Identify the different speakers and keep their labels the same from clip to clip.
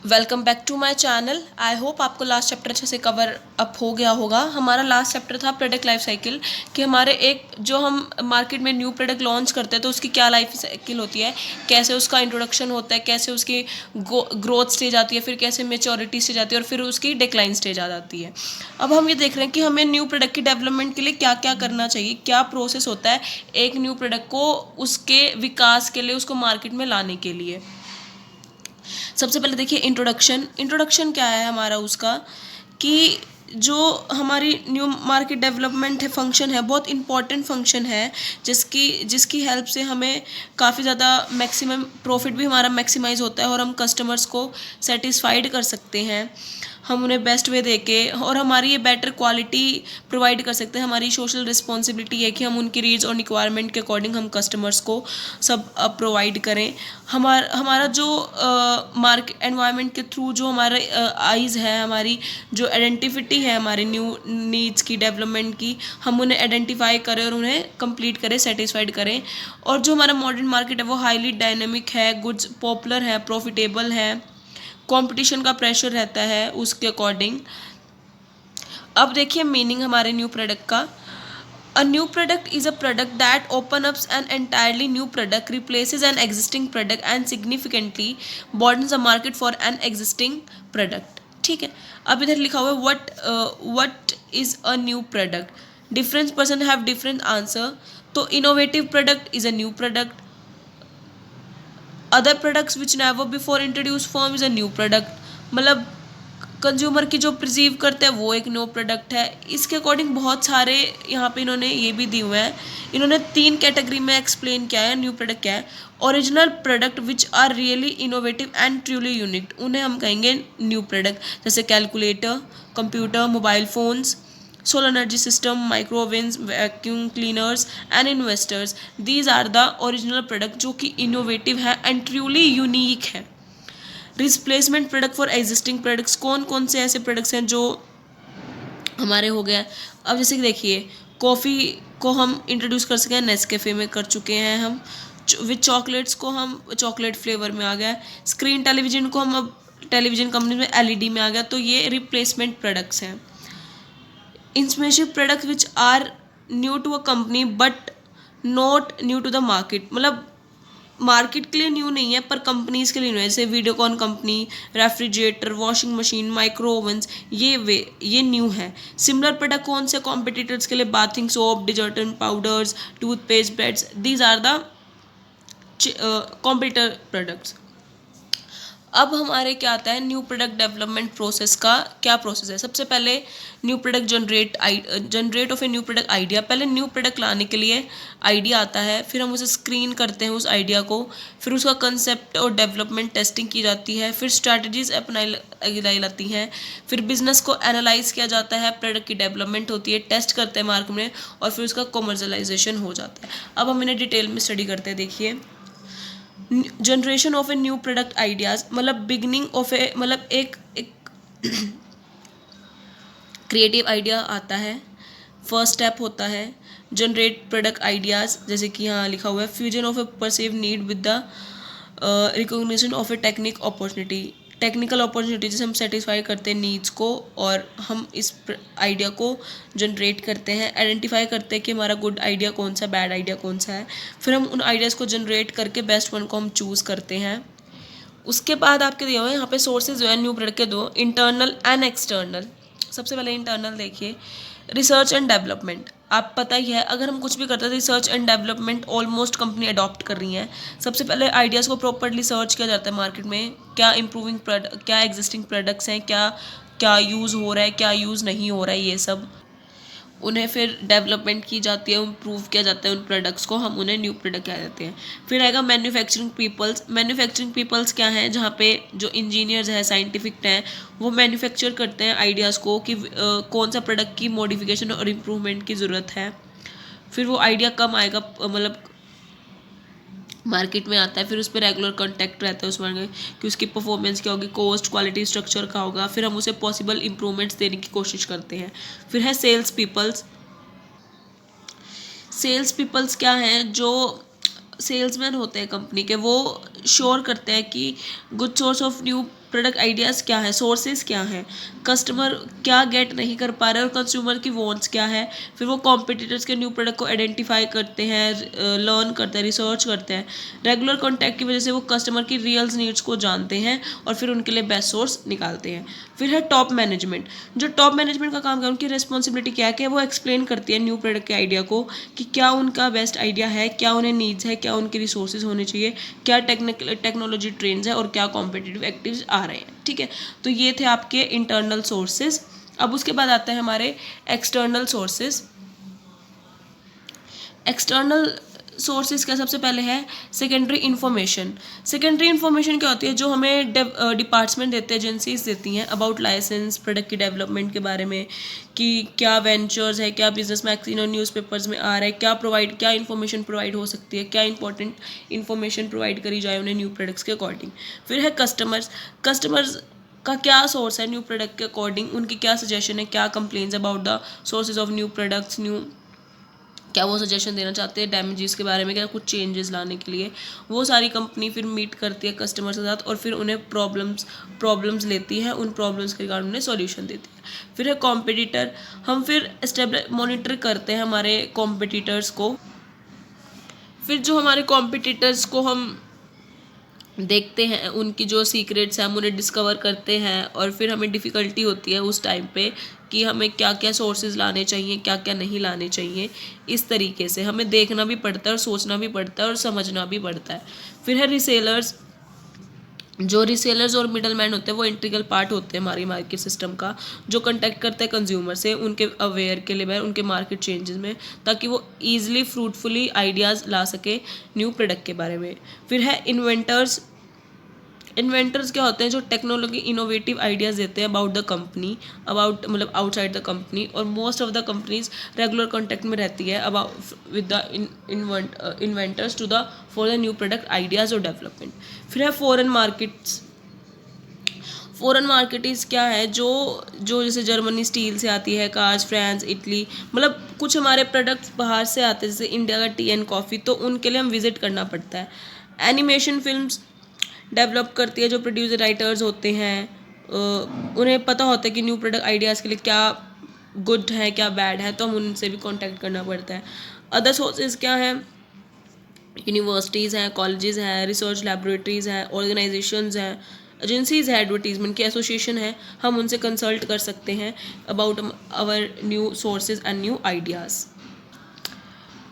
Speaker 1: Welcome back to my channel. I hope आपको last chapter अच्छे से कवर अप हो गया होगा। हमारा लास्ट चैप्टर था प्रोडक्ट लाइफ साइकिल, कि हमारे एक जो हम मार्केट में न्यू प्रोडक्ट लॉन्च करते हैं तो उसकी क्या लाइफ साइकिल होती है, कैसे उसका इंट्रोडक्शन होता है, कैसे उसकी ग्रोथ स्टेज आती है, फिर कैसे मेच्योरिटी स्टेज आती है और फिर उसकी डिक्लाइन स्टेज आ जाती है। अब हम ये देख रहे हैं कि हमें न्यू प्रोडक्ट की डेवलपमेंट के लिए क्या क्या करना चाहिए, क्या प्रोसेस होता है एक न्यू प्रोडक्ट को उसके विकास के लिए, उसको मार्केट में लाने के लिए। सबसे पहले देखिए इंट्रोडक्शन क्या है हमारा उसका, कि जो हमारी न्यू मार्केट डेवलपमेंट है फंक्शन है, बहुत इंपॉर्टेंट फंक्शन है, जिसकी हेल्प से हमें काफ़ी ज़्यादा मैक्सिमम प्रॉफिट भी हमारा मैक्सिमाइज होता है और हम कस्टमर्स को सेटिस्फाइड कर सकते हैं, हम उन्हें बेस्ट वे दे के, और हमारी ये बेटर क्वालिटी प्रोवाइड कर सकते हैं। हमारी सोशल रिस्पॉन्सिबिलिटी है कि हम उनकी नीड्स और रिक्वायरमेंट के अकॉर्डिंग हम कस्टमर्स को सब प्रोवाइड करें। हमारा जो मार्केट एनवायरनमेंट के थ्रू जो हमारे आइज़ है, हमारी जो आइडेंटिफिटी है हमारे न्यू नीड्स की डेवलपमेंट की, हम उन्हें आइडेंटिफाई करें और उन्हें कंप्लीट करें, सेटिस्फाइड करें। और जो हमारा मॉडर्न मार्केट है वो हाईली डायनेमिक है, गुड्स पॉपुलर है, प्रॉफिटेबल है, कंपटीशन का प्रेशर रहता है उसके अकॉर्डिंग। अब देखिए मीनिंग हमारे न्यू प्रोडक्ट का। A new product is a product that opens up an entirely new product, replaces an existing product and significantly broadens the market for an existing product. ठीक है, अब इधर लिखा हुआ है what is a new product. Different person have different answer. तो innovative product is a new product. Other products which never before introduced form is a new product. मतलब consumer की जो परसीव करते हैं वो एक न्यू प्रोडक्ट है। इसके अकॉर्डिंग बहुत सारे यहाँ पे इन्होंने ये भी दिए हुए हैं। इन्होंने 3 कैटेगरी में एक्सप्लेन किया है न्यू प्रोडक्ट क्या है। Original product which are really innovative and truly unique, उन्हें हम कहेंगे न्यू प्रोडक्ट, जैसे calculator, computer, mobile phones, solar energy system, microwaves, vacuum cleaners and investors. These are the original product जो कि इनोवेटिव है and truly unique है। Replacement product for existing products, कौन कौन से ऐसे प्रोडक्ट्स हैं जो हमारे हो गए। अब जैसे कि देखिए कॉफ़ी को हम इंट्रोड्यूस कर सके हैं, नेस्कैफ़े में कर चुके हैं हम। विद चॉकलेट्स को हम चॉकलेट फ्लेवर में आ गया। स्क्रीन टेलीविजन को हम अब टेलीविजन कंपनी में एलईडी में आ गया। तो ये रिप्लेसमेंट प्रोडक्ट्स हैं। Information product which are new to a company but not new to the market, मतलब मार्केट के लिए न्यू नहीं है पर कंपनीज के लिए न्यू है। जैसे Videocon company, refrigerator, washing machine, micro ovens, ये न्यू है। सिमिलर प्रोडक्ट कौन से कॉम्पिटिटर्स के लिए, bathing soap, detergent powders, toothpaste, breads, these are the competitor products. अब हमारे क्या आता है न्यू प्रोडक्ट डेवलपमेंट प्रोसेस का क्या प्रोसेस है। सबसे पहले new product generate of a new product idea. पहले न्यू प्रोडक्ट लाने के लिए आइडिया आता है, फिर हम उसे स्क्रीन करते हैं उस आइडिया को, फिर उसका कंसेप्ट और डेवलपमेंट टेस्टिंग की जाती है, फिर स्ट्रैटेजीज अपनाई जाती हैं, फिर बिजनेस को एनालाइज किया जाता है, प्रोडक्ट की डेवलपमेंट होती है, टेस्ट करते हैं मार्केट में, और फिर उसका कॉमर्शलाइजेशन हो जाता है। अब हम इन्हें डिटेल में स्टडी करते हैं। देखिए generation of a new product ideas, मतलब बिगनिंग ऑफ ए, मतलब एक क्रिएटिव आइडिया आता है। फर्स्ट स्टेप होता है जनरेट प्रोडक्ट आइडियाज़, जैसे कि यहाँ लिखा हुआ है fusion of A perceive need with the recognition of a technique opportunity. Technical opportunity से हम सेटिस्फाई करते हैं नीड्स को, और हम इस आइडिया को जनरेट करते हैं, आइडेंटिफाई करते हैं कि हमारा गुड आइडिया कौन सा, बैड आइडिया कौन सा है। फिर हम उन आइडियाज़ को जनरेट करके बेस्ट वन को हम चूज़ करते हैं। उसके बाद आपके दिए हुए हैं यहाँ पे सोर्सेज जो है न्यू प्रोडक्ट के दो, इंटरनल एंड एक्सटर्नल। सबसे पहले इंटरनल देखिए, रिसर्च एंड डेवलपमेंट। आप पता ही है अगर हम कुछ भी करते हैं research and development almost company adopt कर रही हैं। सबसे पहले आइडियाज़ को प्रॉपर्ली सर्च किया जाता है मार्केट में, क्या इम्प्रूविंग प्रोडक्ट, क्या एग्जिस्टिंग प्रोडक्ट्स हैं, क्या क्या यूज़ हो रहा है, क्या यूज़ नहीं हो रहा है, ये सब उन्हें फिर डेवलपमेंट की जाती है, इम्प्रूव किया जाता है उन प्रोडक्ट्स को, हम उन्हें न्यू प्रोडक्ट कह देते हैं। फिर आएगा मैन्युफैक्चरिंग पीपल्स। मैन्युफैक्चरिंग पीपल्स क्या हैं, जहाँ पे जो इंजीनियर्स हैं, साइंटिफिक हैं, वो मैन्युफैक्चर करते हैं आइडियाज़ को कि कौन सा प्रोडक्ट की मॉडिफिकेशन और इम्प्रूवमेंट की ज़रूरत है। फिर वो आइडिया कम आएगा, मतलब मार्केट में आता है, फिर उस पर रेगुलर कॉन्टैक्ट रहता है उसमें कि उसकी परफॉर्मेंस क्या होगी, कॉस्ट, क्वालिटी, स्ट्रक्चर का होगा। फिर हम उसे पॉसिबल इम्प्रूवमेंट्स देने की कोशिश करते हैं। फिर है सेल्स पीपल्स। सेल्स पीपल्स क्या हैं, जो सेल्समैन होते हैं कंपनी के, वो श्योर करते हैं कि good source of new product ideas क्या है, सोर्सेज क्या है, कस्टमर क्या गेट नहीं कर पा रहे और कंज्यूमर की वॉन्ट्स क्या है। फिर वो कॉम्पिटिटर्स के न्यू प्रोडक्ट को आइडेंटिफाई करते हैं, लर्न करते हैं, रिसर्च करते हैं। रेगुलर कॉन्टैक्ट की वजह से वो कस्टमर की रियल नीड्स को जानते हैं और फिर उनके लिए बेस्ट सोर्स निकालते हैं। फिर है टॉप मैनेजमेंट। जो टॉप मैनेजमेंट का काम है, उनकी रिस्पॉन्सिबिलिटी क्या है कि वो एक्सप्लेन करती है न्यू प्रोडक्ट के आइडिया को कि क्या उनका बेस्ट आइडिया है, क्या उन्हें नीड्स है, क्या उनके रिसोर्सेज होने चाहिए, क्या टेक्नोलॉजी ट्रेंड्स है और क्या कॉम्पिटिटिव एक्टिव्स आ रहे हैं। ठीक है, तो ये थे आपके इंटरनल सोर्सेज। अब उसके बाद आते हैं हमारे एक्सटर्नल सोर्सेज। एक्सटर्नल सोर्सेज का सबसे पहले है सेकेंडरी इन्फॉर्मेशन। सेकेंडरी इन्फॉर्मेशन क्या होती है? जो हमें डिपार्टमेंट देते हैं, एजेंसीज देती हैं अबाउट लाइसेंस, प्रोडक्ट की डेवलपमेंट के बारे में कि क्या वेंचर्स है, क्या बिजनेस मैगजीन और न्यूज़पेपर्स में आ रहा है, क्या इन्फॉर्मेशन प्रोवाइड हो सकती है, क्या इंपॉर्टेंट इन्फॉर्मेशन प्रोवाइड करी जाए उन्हें न्यू प्रोडक्ट्स के अकॉर्डिंग। फिर है कस्टमर्स का क्या सोर्स है न्यू प्रोडक्ट के अकॉर्डिंग, उनकी क्या सजेशन है, क्या complaints about the sources of new products, क्या वो सजेशन देना चाहते हैं डैमेजेस के बारे में, क्या कुछ चेंजेस लाने के लिए। वो सारी कंपनी फिर मीट करती है कस्टमर्स के साथ और फिर उन्हें प्रॉब्लम्स लेती है, उन प्रॉब्लम्स के रिगार्ड उन्हें सॉल्यूशन देती है। फिर है कॉम्पिटिटर। हम फिर मॉनिटर करते हैं हमारे कॉम्पिटिटर्स को। फिर जो हमारे कॉम्पिटिटर्स को हम देखते हैं, उनकी जो सीक्रेट्स हैं हम उन्हें डिस्कवर करते हैं और फिर हमें डिफ़िकल्टी होती है उस टाइम पे कि हमें क्या क्या सोर्सेज लाने चाहिए, क्या क्या नहीं लाने चाहिए। इस तरीके से हमें देखना भी पड़ता है और सोचना भी पड़ता है और समझना भी पड़ता है। फिर है रिसेलर्स। जो रिसेलर्स और मिडल मैन होते हैं वो इंटीग्रल पार्ट होते हैं हमारी मार्केट सिस्टम का, जो कंटेक्ट करते हैं कंज्यूमर से उनके अवेयर के लिए, उनके मार्केट चेंजेस में, ताकि वो ईजिली फ्रूटफुली आइडियाज़ ला सके न्यू प्रोडक्ट के बारे में। फिर है इन्वेंटर्स। इन्वेंटर्स क्या होते हैं? जो टेक्नोलॉजी इनोवेटिव आइडियाज़ देते हैं about the company, outside the company, और most of the companies regular contact में रहती है about with the inventors to the for the new product ideas और डेवलपमेंट। फिर है फॉरेन मार्केट्स। फॉरेन मार्केट्स क्या है? जो जैसे जर्मनी स्टील से आती है, कार्स, फ्रांस, इटली, कुछ हमारे प्रोडक्ट्स बाहर से आते हैं, जैसे इंडिया का टी एंड कॉफ़ी, तो उनके लिए हम विजिट करना पड़ता है। एनिमेशन फिल्म्स डेवलप करती है जो प्रोड्यूसर राइटर्स होते हैं, उन्हें पता होता है कि न्यू प्रोडक्ट आइडियाज़ के लिए क्या गुड है, क्या बैड है, तो हम उनसे भी कांटेक्ट करना पड़ता है। अदर सोर्सेज क्या हैं? यूनिवर्सिटीज़ हैं, कॉलेजेस हैं, रिसर्च लैबोरेटरीज़ हैं, ऑर्गेनाइजेशंस हैं, एजेंसीज़ है, एडवर्टीजमेंट की एसोसिएशन है, हम उनसे कंसल्ट कर सकते हैं about our new sources and new ideas.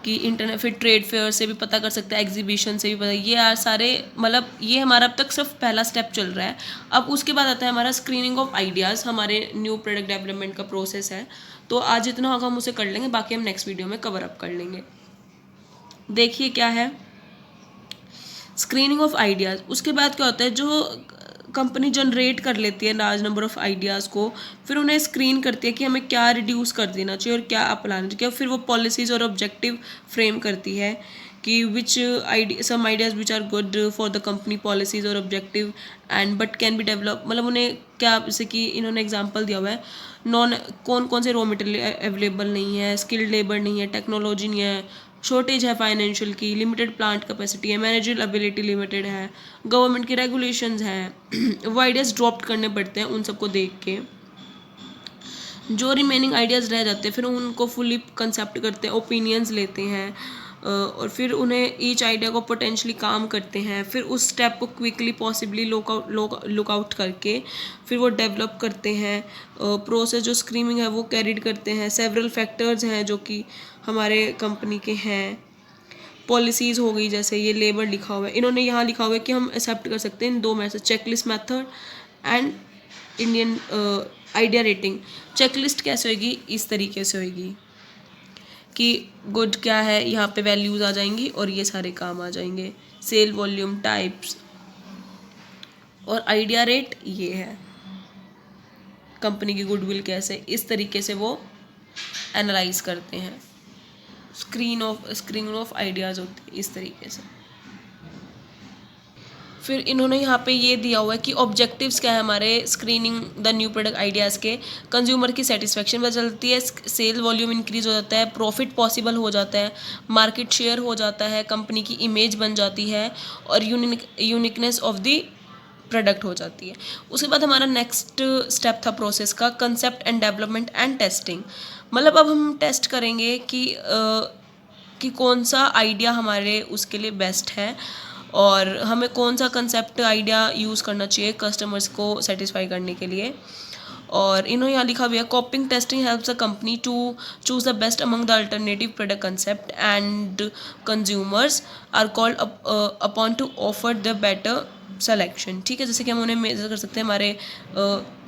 Speaker 1: कि इंटरनेट, फिर ट्रेड फेयर से भी पता कर सकते हैं, एग्जीबिशन से भी पता। ये यार सारे ये हमारा अब तक सिर्फ पहला स्टेप चल रहा है। अब उसके बाद आता है हमारा स्क्रीनिंग ऑफ आइडियाज़, हमारे न्यू प्रोडक्ट डेवलपमेंट का प्रोसेस है। तो आज इतना होगा हम उसे कर लेंगे, बाकी हम नेक्स्ट वीडियो में कवर अप कर लेंगे। देखिए क्या है स्क्रीनिंग ऑफ आइडियाज़। उसके बाद क्या होता है, जो कंपनी जनरेट कर लेती है लार्ज नंबर ऑफ आइडियाज़ को, फिर उन्हें स्क्रीन करती है कि हमें क्या रिड्यूस कर देना चाहिए और क्या अपनाना चाहिए। फिर वो पॉलिसीज़ और ऑब्जेक्टिव फ्रेम करती है कि some ideas which are good for the company policies और objective and but can be develop, उन्हें क्या, जैसे कि इन्होंने एग्जांपल दिया हुआ है, कौन कौन से रॉ मटेरियल अवेलेबल नहीं है, स्किल्ड लेबर नहीं है, टेक्नोलॉजी नहीं है, शॉर्टेज है फाइनेंशियल की, लिमिटेड प्लांट कैपेसिटी है, मैनेजरल एबिलिटी लिमिटेड है, गवर्नमेंट की रेगुलेशंस हैं। वो आइडियाज़ ड्रॉप करने पड़ते हैं उन सबको देख के। जो रिमेनिंग आइडियाज़ रह जाते हैं फिर उनको फुली कंसेप्ट करते हैं, ओपिनियंस लेते हैं और फिर उन्हें ईच आइडिया को पोटेंशली काम करते हैं। फिर उस स्टेप को क्विकली पॉसिबली लुक आउट करके फिर वो डेवलप करते हैं। प्रोसेस जो स्क्रीनिंग है वो कैरिड करते हैं। सेवरल फैक्टर्स हैं जो कि हमारे कंपनी के हैं। पॉलिसीज़ हो गई, जैसे ये लेबर लिखा हुआ है, इन्होंने यहाँ लिखा हुआ है कि हम एक्सेप्ट कर सकते हैं इन दो method, checklist method and Indian idea rating. Checklist कैसे होगी? इस तरीके से होगी कि गुड क्या है, यहाँ पे वैल्यूज़ आ जाएंगी और ये सारे काम आ जाएंगे, सेल वॉल्यूम, टाइप्स, और आइडिया रेट ये है, कंपनी की गुडविल कैसे, इस तरीके से वो एनालाइज करते हैं। स्क्रीनिंग ऑफ आइडियाज़ होती है इस तरीके से। फिर इन्होंने यहाँ पे ये दिया हुआ है कि ऑब्जेक्टिव्स क्या है हमारे screening the new product ideas के। कंज्यूमर की सेटिस्फेक्शन बदलती है, सेल वॉल्यूम इंक्रीज हो जाता है, प्रॉफिट पॉसिबल हो जाता है, मार्केट शेयर हो जाता है, कंपनी की इमेज बन जाती है और यूनिकनेस ऑफ द प्रोडक्ट हो जाती है। उसके बाद हमारा नेक्स्ट स्टेप था प्रोसेस का, concept and development and testing. मतलब अब हम टेस्ट करेंगे कि कौन सा आइडिया हमारे उसके लिए बेस्ट है और हमें कौन सा कंसेप्ट आइडिया यूज़ करना चाहिए कस्टमर्स को सेटिस्फाई करने के लिए। और इन्होंने यहाँ लिखा हुआ है, copping testing helps a company to choose the best among the alternative product concept and consumers are called upon to offer the better selection. ठीक है, जैसे कि हम उन्हें मेज़र कर सकते हैं,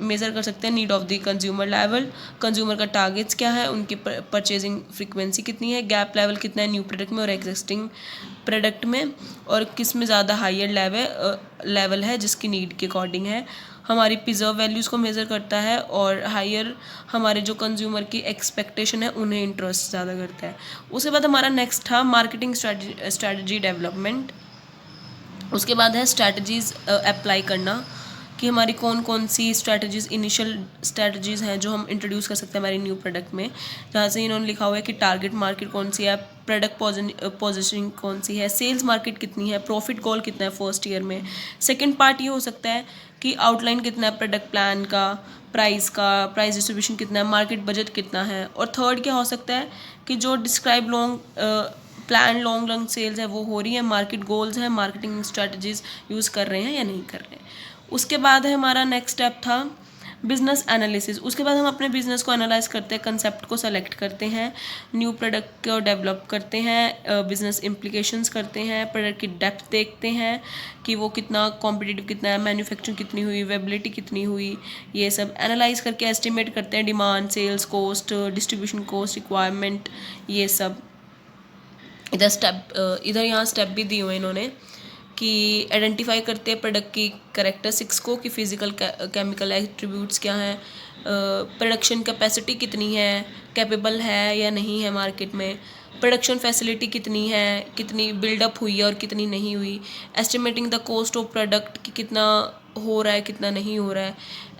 Speaker 1: मेज़र कर सकते हैं need of the consumer level, consumer का टारगेट्स क्या है, उनकी परचेजिंग फ्रीक्वेंसी कितनी है, गैप लेवल कितना है न्यू प्रोडक्ट में और एग्जिस्टिंग प्रोडक्ट में, और किस में ज़्यादा हायर लेवल है जिसकी नीड के अकॉर्डिंग है। हमारी प्रिजर्व वैल्यूज़ को मेज़र करता है और हायर हमारे जो कंज्यूमर की एक्सपेक्टेशन है उन्हें इंटरेस्ट ज़्यादा करता है। उसके बाद हमारा नेक्स्ट था मार्केटिंग स्ट्रैटेजी डेवलपमेंट। उसके बाद है स्ट्रैटेजीज़ अप्लाई करना, कि हमारी कौन कौन सी स्ट्रैटेजीज़, इनिशियल स्ट्रैटेजीज़ हैं जो हम इंट्रोड्यूस कर सकते हैं हमारे न्यू प्रोडक्ट में। जहाँ से इन्होंने लिखा हुआ है कि टारगेट मार्केट कौन सी है, प्रोडक्ट पोजीशनिंग कौन सी है, सेल्स मार्केट कितनी है, प्रॉफिट गोल कितना है फर्स्ट ईयर में। सेकंड पार्ट ये हो सकता है कि आउटलाइन कितना है प्रोडक्ट प्लान का, प्राइस डिस्ट्रीब्यूशन कितना है, मार्केट बजट कितना है। और थर्ड क्या हो सकता है कि जो डिस्क्राइब लॉन्ग रन सेल्स है वो हो रही है, मार्केट गोल्स हैं, मार्केटिंग स्ट्रैटेजीज़ यूज़ कर रहे हैं या नहीं कर रहे हैं। उसके बाद है हमारा नेक्स्ट स्टेप था बिजनेस एनालिसिस। उसके बाद हम अपने बिजनेस को एनालाइज करते हैं, कंसेप्ट को सेलेक्ट करते हैं, न्यू प्रोडक्ट को डेवलप करते हैं, बिजनेस इम्प्लीकेशंस करते हैं, प्रोडक्ट की डेप्थ देखते हैं कि वो कितना कॉम्पिटिटिव कितना है, मैन्युफैक्चरिंग कितनी हुई, वेबिलिटी कितनी हुई, ये सब एनालाइज करके एस्टिमेट करते हैं demand, sales cost, distribution cost, requirement, ये सब। इधर यहाँ स्टेप भी दिए हुए इन्होंने कि आइडेंटिफाई करते हैं प्रोडक्ट की कैरेक्टरिस्टिक्स को, कि फिजिकल केमिकल एट्रीब्यूट्स क्या हैं, प्रोडक्शन कैपेसिटी कितनी है, कैपेबल है या नहीं है मार्केट में, प्रोडक्शन फैसिलिटी कितनी है, कितनी बिल्डअप हुई है और कितनी नहीं हुई, estimating the cost of product कि कितना हो रहा है कितना नहीं हो रहा है,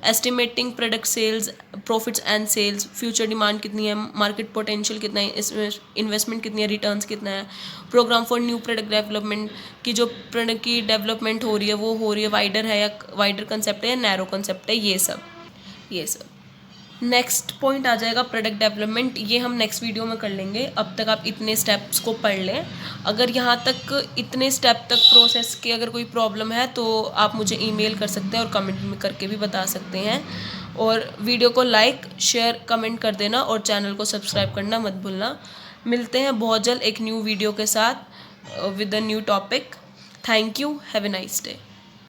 Speaker 1: estimating product sales profits and sales, future demand कितनी है, मार्केट पोटेंशियल कितना है, इसमें इन्वेस्टमेंट कितनी है, रिटर्न्स कितना है, program for new product development कि जो प्रोडक्ट की डेवलपमेंट हो रही है वो हो रही है वाइडर है या वाइडर कंसेप्ट है या नैरो कंसेप्ट है, ये सब। नेक्स्ट पॉइंट आ जाएगा प्रोडक्ट डेवलपमेंट, ये हम नेक्स्ट वीडियो में कर लेंगे। अब तक आप इतने स्टेप्स को पढ़ लें। अगर यहाँ तक इतने स्टेप तक प्रोसेस के अगर कोई प्रॉब्लम है तो आप मुझे ईमेल कर सकते हैं और कमेंट में करके भी बता सकते हैं। और वीडियो को लाइक शेयर कमेंट कर देना और चैनल को सब्सक्राइब करना मत भूलना। मिलते हैं बहुत जल्द एक न्यू वीडियो के साथ with a new topic. Thank you, have a nice day.